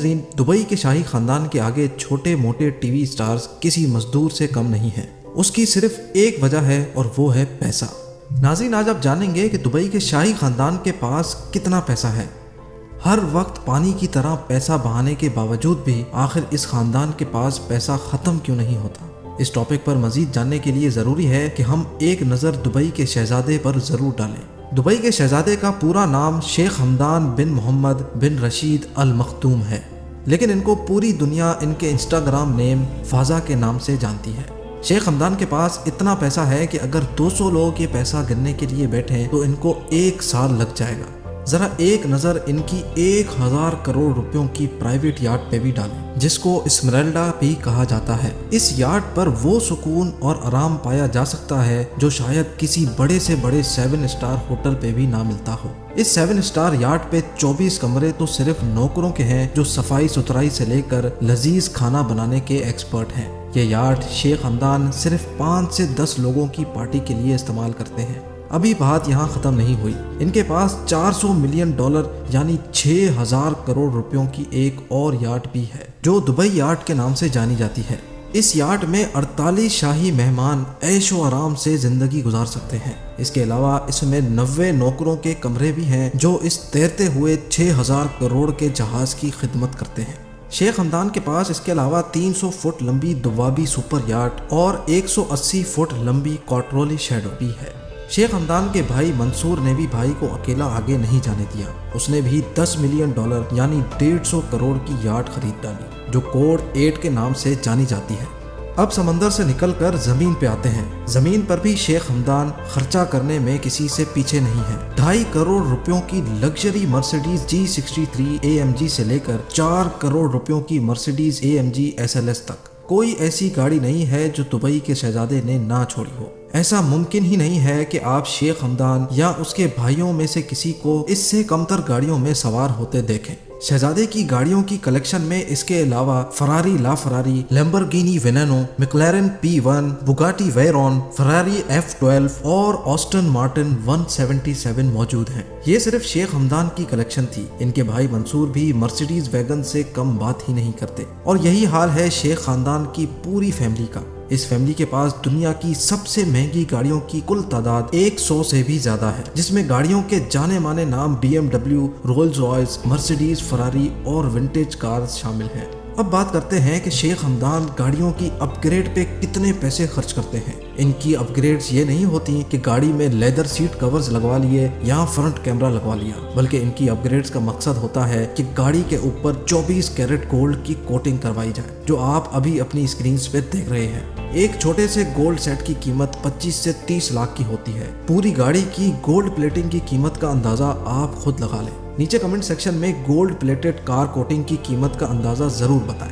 Dubai के शाही खानदान के आगे छोटे मोटे टीवी स्टार्स किसी मजदूर से कम नहीं हैं। उसकी सिर्फ एक वजह है और वो है पैसा। नाज़रीन, आज आप जानेंगे कि दुबई के शाही खानदान के पास कितना पैसा है। हर वक्त पानी की तरह पैसा बहाने के बावजूद भी आखिर इस खानदान के पास पैसा ख़त्म क्यों नहीं होता। इस टॉपिक पर मज़ीद जानने के लिए ज़रूरी है कि हम एक नज़र दुबई के शहजादे पर ज़रूर डालें। दुबई के शहजादे का पूरा नाम शेख हमदान बिन मोहम्मद बिन रशीद अल मखदूम है, लेकिन इनको पूरी दुनिया इनके इंस्टाग्राम नेम फाजा के नाम से जानती है। शेख हमदान के पास इतना पैसा है कि अगर 200 लोग ये पैसा गिनने के लिए बैठें तो इनको 1 साल लग जाएगा। ज़रा एक नज़र इनकी 1000 करोड़ रुपयों की प्राइवेट याट पे भी डालें, जिसको स्मरेल्डा भी कहा जाता है। इस याट पर वो सुकून और आराम पाया जा सकता है जो शायद किसी बड़े से बड़े 7 स्टार होटल पे भी ना मिलता हो। इस 7 स्टार याट पे 24 कमरे तो सिर्फ नौकरों के हैं जो सफाई सुथराई से लेकर लजीज खाना बनाने के एक्सपर्ट हैं। ये याट शेख हमदान सिर्फ 5 से 10 लोगों की पार्टी के लिए इस्तेमाल करते हैं। अभी बात यहाँ ख़त्म नहीं हुई। इनके पास $400 मिलियन यानी 6000 करोड़ रुपयों की एक और याट भी है जो दुबई याट के नाम से जानी जाती है। इस याट में 48 शाही मेहमान ऐशो आराम से जिंदगी गुजार सकते हैं। इसके अलावा इसमें 90 नौकरों के कमरे भी हैं जो इस तैरते हुए 6000 करोड़ के जहाज की खिदमत करते हैं। शेख हमदान के पास इसके अलावा 300 फुट लंबी दुआबी सुपर याट और 180 फुट लंबी कॉटरोली शैडो भी है। शेख हमदान के भाई मंसूर ने भी भाई को अकेला आगे नहीं जाने दिया। उसने भी $10 मिलियन यानी 150 करोड़ की याट खरीद डाली जो कोड 8 के नाम से जानी जाती है। अब समंदर से निकलकर जमीन पे आते हैं। जमीन पर भी शेख हमदान खर्चा करने में किसी से पीछे नहीं है। 2.5 करोड़ रुपयों की लग्जरी मर्सिडीज G63 AMG से लेकर 4 करोड़ रुपयों की मर्सिडीज AMG SLS तक कोई ऐसी गाड़ी नहीं है जो दुबई के शहजादे ने ना छोड़ी हो। ऐसा मुमकिन ही नहीं है कि आप शेख हमदान या उसके भाइयों में से किसी को इससे कमतर गाड़ियों में सवार होते देखें। शहजादे की गाड़ियों की कलेक्शन में इसके अलावा Ferrari LaFerrari, Lamborghini Veneno, McLaren P1, Bugatti Veyron, Ferrari F12 और ऑस्टन मार्टिन 177 मौजूद हैं। ये सिर्फ शेख हमदान की कलेक्शन थी। इनके भाई मंसूर भी मर्सिडीज वैगन से कम बात ही नहीं करते और यही हाल है शेख खानदान की पूरी फैमिली का। इस फैमिली के पास दुनिया की सबसे महंगी गाड़ियों की कुल तादाद 100 से भी ज्यादा है, जिसमें गाड़ियों के जाने माने नाम BMW, Rolls Royce, Mercedes, Ferrari और विंटेज कार्स शामिल हैं। अब बात करते हैं कि शेख हमदान गाड़ियों की अपग्रेड पे कितने पैसे खर्च करते हैं। इनकी अपग्रेड्स ये नहीं होती कि गाड़ी में लेदर सीट कवर्स लगवा लिए या फ्रंट कैमरा लगवा लिया, बल्कि इनकी अपग्रेड्स का मकसद होता है कि गाड़ी के ऊपर 24 कैरेट गोल्ड की कोटिंग करवाई जाए, जो आप अभी अपनी स्क्रीन पे देख रहे हैं। एक छोटे से गोल्ड सेट की कीमत 25 से 30 लाख की होती है। पूरी गाड़ी की गोल्ड प्लेटिंग की कीमत का अंदाजा आप खुद लगा लें। नीचे कमेंट सेक्शन में गोल्ड प्लेटेड कार कोटिंग की कीमत का अंदाजा जरूर बताएं।